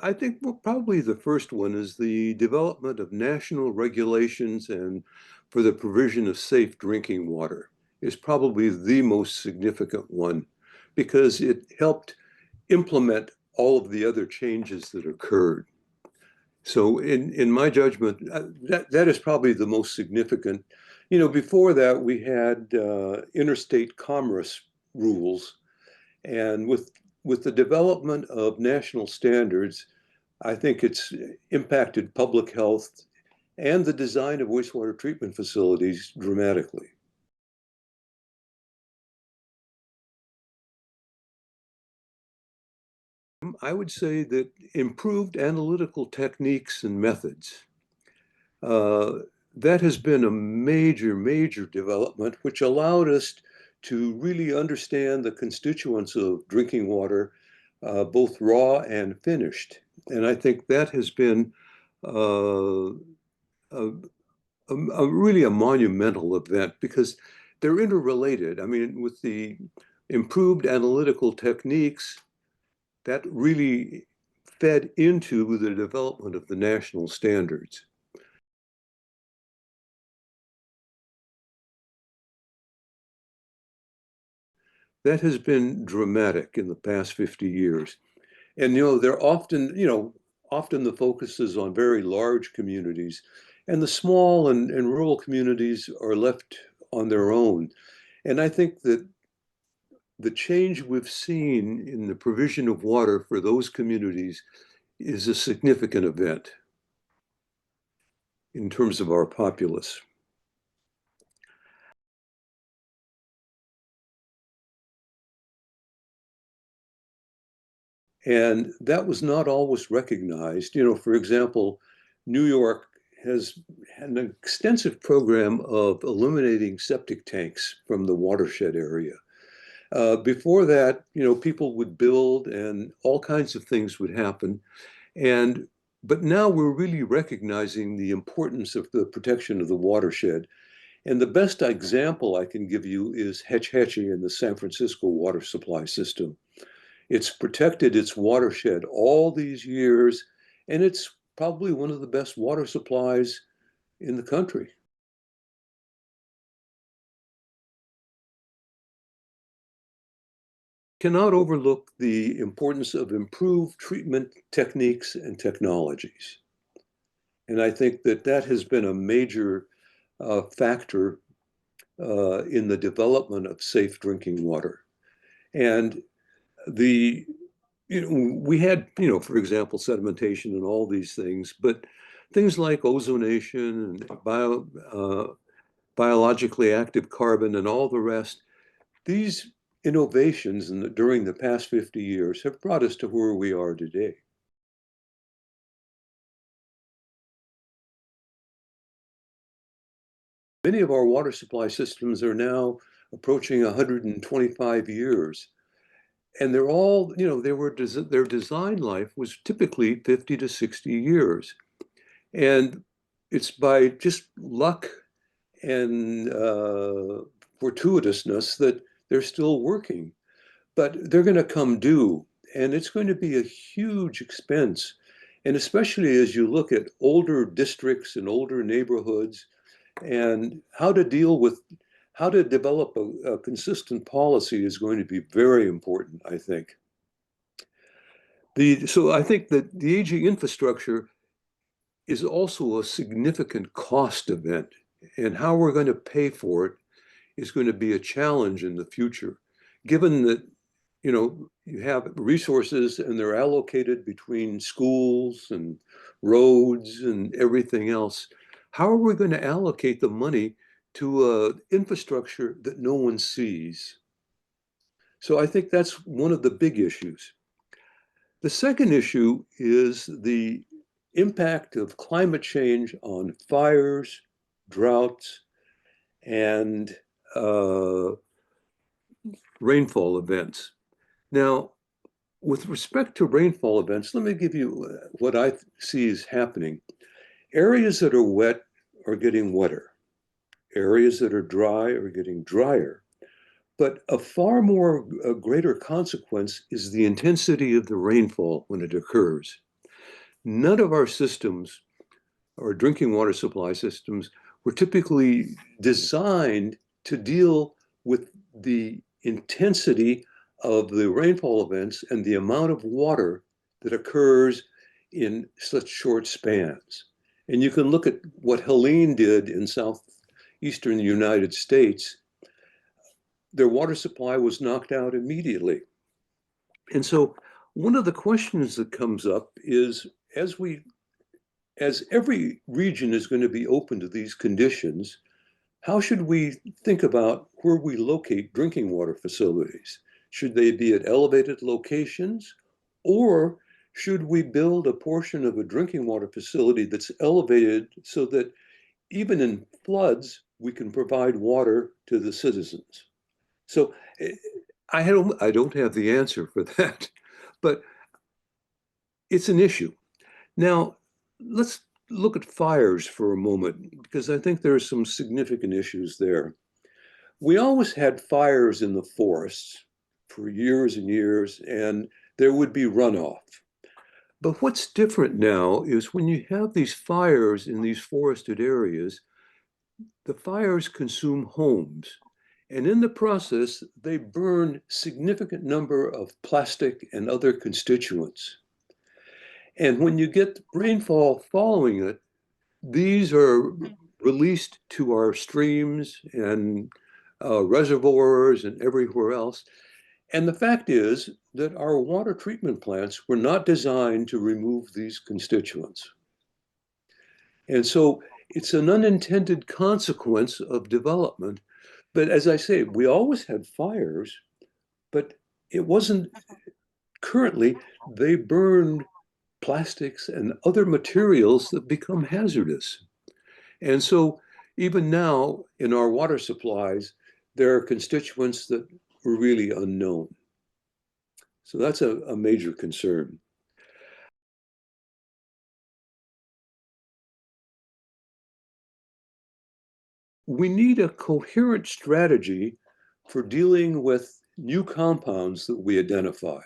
I think probably the first one is the development of national regulations and for the provision of safe drinking water is probably the most significant one because it helped implement all of the other changes that occurred. So in my judgment, that is probably the most significant. You know, before that we had interstate commerce rules, and with the development of national standards, I think it's impacted public health and the design of wastewater treatment facilities dramatically. I would say that improved analytical techniques and methods, uh, that has been a major, major development, which allowed us to really understand the constituents of drinking water, both raw and finished. And I think that has been uh, a, really a monumental event because they're interrelated. I mean, with the improved analytical techniques, that really fed into the development of the national standards. That has been dramatic in the past 50 years. And, they're often, often the focus is on very large communities, and the small and rural communities are left on their own. And I think that the change we've seen in the provision of water for those communities is a significant event in terms of our populace. And that was not always recognized. You know, for example, New York has had an extensive program of eliminating septic tanks from the watershed area. Before that, people would build and all kinds of things would happen. And but now we're really recognizing the importance of the protection of the watershed. And the best example I can give you is Hetch Hetchy in the San Francisco water supply system. It's protected its watershed all these years, and it's probably one of the best water supplies in the country. Cannot overlook the importance of improved treatment techniques and technologies. And I think that that has been a major factor in the development of safe drinking water. And the we had, for example, sedimentation and all these things, but things like ozonation and biologically active carbon and all the rest, these innovations during the past 50 years have brought us to where we are today. Many of our water supply systems are now approaching 125 years. And they're all, their design life was typically 50 to 60 years. And it's by just luck and fortuitousness that they're still working. But they're going to come due, and it's going to be a huge expense. And especially as you look at older districts and older neighborhoods and how to develop a consistent policy is going to be very important, I think. So I think that the aging infrastructure is also a significant cost event, and how we're going to pay for it is going to be a challenge in the future, given that you have resources and they're allocated between schools and roads and everything else. How are we going to allocate the money to infrastructure that no one sees? So I think that's one of the big issues. The second issue is the impact of climate change on fires, droughts, and uh, rainfall events. Now, with respect to rainfall events, let me give you what I see is happening. Areas that are wet are getting wetter. Areas that are dry are getting drier. But a far more a greater consequence is the intensity of the rainfall when it occurs. None of our systems, our drinking water supply systems, were typically designed to deal with the intensity of the rainfall events and the amount of water that occurs in such short spans. And you can look at what Helene did in southeastern United States. Their water supply was knocked out immediately. And so one of the questions that comes up is as every region is going to be open to these conditions, how should we think about where we locate drinking water facilities? Should they be at elevated locations, or should we build a portion of a drinking water facility that's elevated so that even in floods, we can provide water to the citizens? So I don't have the answer for that, but it's an issue. Now, let's look at fires for a moment, because I think there are some significant issues there. We always had fires in the forests for years and years, and there would be runoff. But what's different now is when you have these fires in these forested areas, the fires consume homes. And in the process, they burn significant number of plastic and other constituents. And when you get rainfall following it, these are released to our streams and reservoirs and everywhere else. And the fact is that our water treatment plants were not designed to remove these constituents. And so it's an unintended consequence of development. But as I say, we always had fires, but it wasn't currently, they burn plastics and other materials that become hazardous. And so even now in our water supplies, there are constituents that were really unknown. So that's a major concern. We need a coherent strategy for dealing with new compounds that we identify.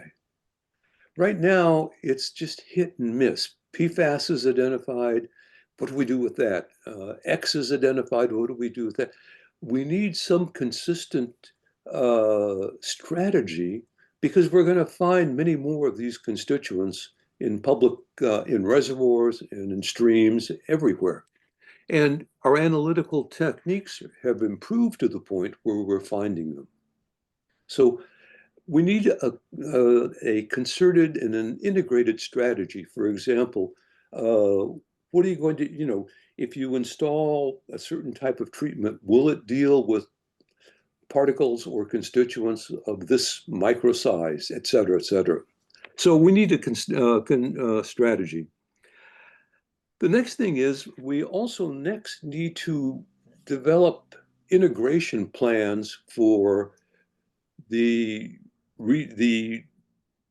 Right now, it's just hit and miss. PFAS is identified. What do we do with that? X is identified. What do we do with that? We need some consistent strategy because we're going to find many more of these constituents in in reservoirs and in streams everywhere. And our analytical techniques have improved to the point where we're finding them. So we need a concerted and an integrated strategy. For example, what are you going to, if you install a certain type of treatment, will it deal with particles or constituents of this micro size, et cetera, et cetera? So we need a strategy. The next thing is we also next need to develop integration plans for the the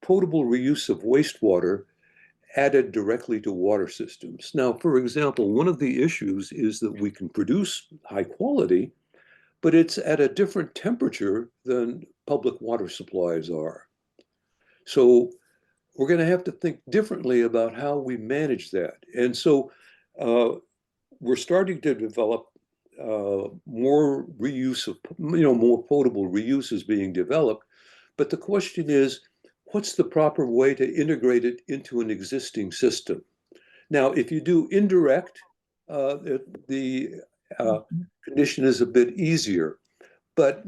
potable reuse of wastewater added directly to water systems. Now, for example, one of the issues is that we can produce high quality, but it's at a different temperature than public water supplies are. So we're going to have to think differently about how we manage that. And so uh, we're starting to develop more reuse of, more potable reuse is being developed. But the question is, what's the proper way to integrate it into an existing system? Now, if you do indirect, the condition is a bit easier, but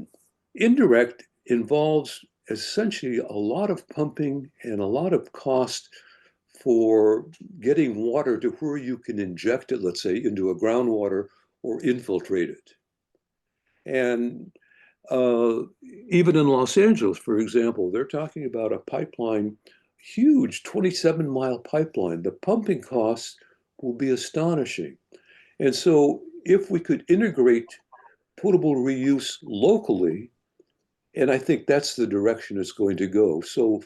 indirect involves essentially a lot of pumping and a lot of cost for getting water to where you can inject it, let's say, into a groundwater or infiltrate it. And uh, even in Los Angeles, for example, they're talking about a pipeline, huge 27-mile pipeline. The pumping costs will be astonishing. And so if we could integrate potable reuse locally, and I think that's the direction it's going to go. So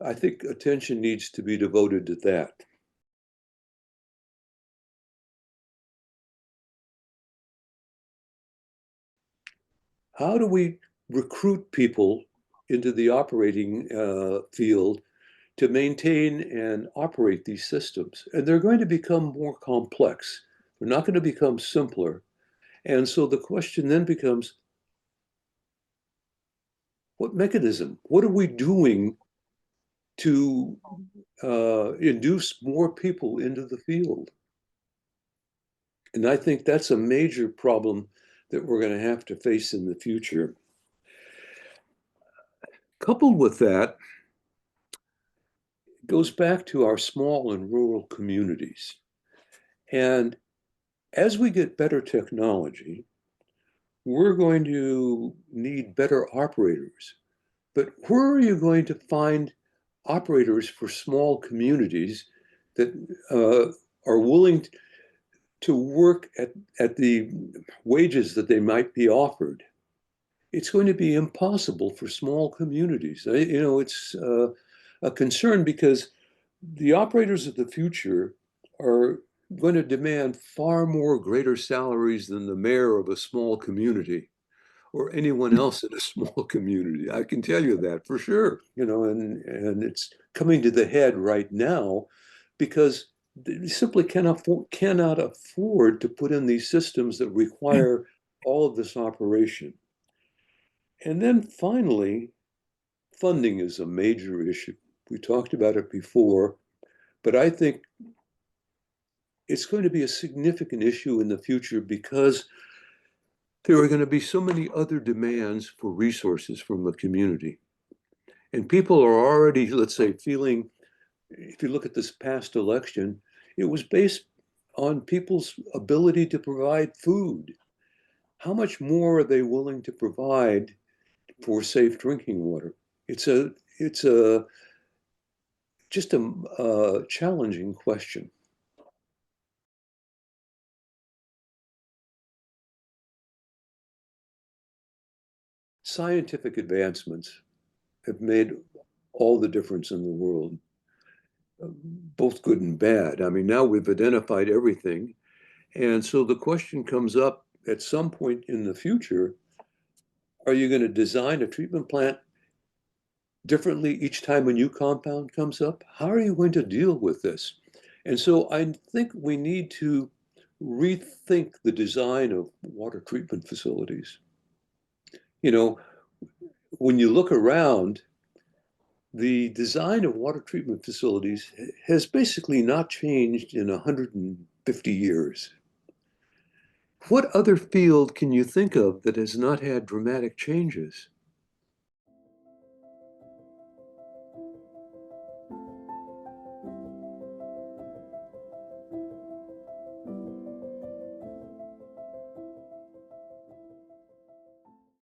I think attention needs to be devoted to that. How do we recruit people into the operating field to maintain and operate these systems. And they're going to become more complex. They're not going to become simpler. And so the question then becomes, what mechanism? What are we doing to induce more people into the field? And I think that's a major problem that we're going to have to face in the future. Coupled with that, it goes back to our small and rural communities. And as we get better technology, we're going to need better operators. But where are you going to find operators for small communities that are willing to work at the wages that they might be offered? It's going to be impossible for small communities. It's a concern because the operators of the future are going to demand far more greater salaries than the mayor of a small community or anyone else in a small community. I can tell you that for sure. And it's coming to the head right now because they simply cannot afford to put in these systems that require all of this operation. And then finally, funding is a major issue. We talked about it before, but I think it's going to be a significant issue in the future because there are going to be so many other demands for resources from the community. And people are already, let's say, feeling, if you look at this past election, it was based on people's ability to provide food. How much more are they willing to provide for safe drinking water? It's just a challenging question. Scientific advancements have made all the difference in the world, both good and bad. I mean, now we've identified everything. And so the question comes up at some point in the future, are you going to design a treatment plant differently each time a new compound comes up? How are you going to deal with this? And so I think we need to rethink the design of water treatment facilities. You know, when you look around, the design of water treatment facilities has basically not changed in 150 years. What other field can you think of that has not had dramatic changes?